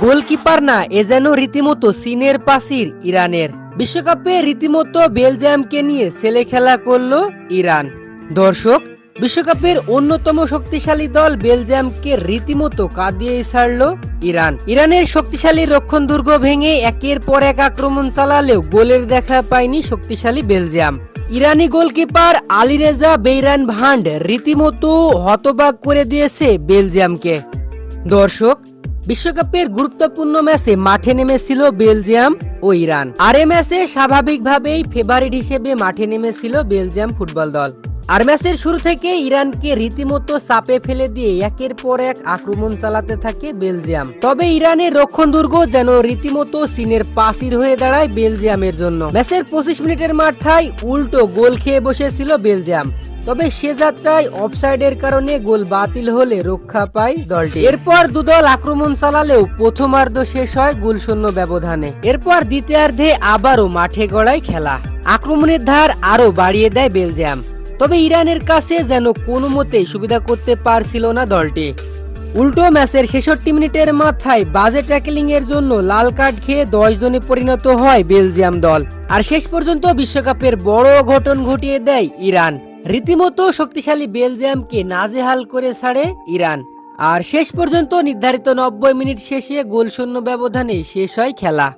Goalkeeper না, এ যেন রীতিমতো চীনের প্রাচীর ইরানের। বিশ্বকাপে রীতিমতো বেলজিয়ামকে নিয়ে ছেলে খেলা করলো ইরান। দর্শক, বিশ্বকাপের অন্যতম শক্তিশালী দল বেলজিয়ামকে রীতিমতো কাঁদিয়ে ছাড়লো ইরান। ইরানের শক্তিশালী রক্ষণ দুর্গ ভেঙে একের পর এক আক্রমণ চালালেও গোলের দেখা পায়নি শক্তিশালী বেলজিয়াম। ইরানি গোলকিপার আলীরেজা বেইরান ভান্ড রীতিমতো হতবাক করে দিয়েছে বেলজিয়ামকে। দর্শক, বিশ্বকাপের গুরুত্বপূর্ণ ম্যাচে মাঠে নেমেছিল বেলজিয়াম ও ইরান। আর এই ম্যাচে স্বাভাবিকভাবেই ফেভারিট হিসেবে মাঠে নেমেছিল বেলজিয়াম ফুটবল দল। আর ম্যাচের শুরু থেকে ইরানকে রীতিমতো চাপে ফেলে দিয়ে একের পর এক আক্রমণ চালাতে থাকে বেলজিয়াম। তবে ইরানের রক্ষণ দুর্গ যেন রীতিমতো চীনের প্রাচীর হয়ে দাঁড়ায় বেলজিয়ামের জন্য। ম্যাচের 25 মিনিটের মাথায় উল্টো গোল খেয়ে বসেছিল বেলজিয়াম। তবে সে যাত্রায় অফসাইডের কারণে গোল বাতিল হলে রক্ষা পায় দলটি। এরপর দুদল আক্রমণ চালালেও প্রথমার্ধ শেষ হয় গোলশূন্য ব্যবধানে। এরপর দ্বিতীয়ার্ধে আবারও মাঠে গড়ায় খেলা। আক্রমণের ধার আরো বাড়িয়ে দেয় বেলজিয়াম। তবে ইরানের কাছে যেন কোনো মতেই সুবিধা করতে পারছিল না দলটি। উল্টো ম্যাচের 66 মিনিটের মাথায় বাজে ট্যাকলিং এর জন্য লাল কার্ড খেয়ে 10 জনে পরিণত হয় বেলজিয়াম দল। আর শেষ পর্যন্ত বিশ্বকাপের বড় ঘটন ঘটিয়ে দেয় ইরান। রীতিমতো শক্তিশালী বেলজিয়ামকে নাজেহাল করে ছাড়ে ইরান। আর শেষ পর্যন্ত নির্ধারিত 90 মিনিট শেষে গোলশূন্য ব্যবধানে শেষ হয় খেলা।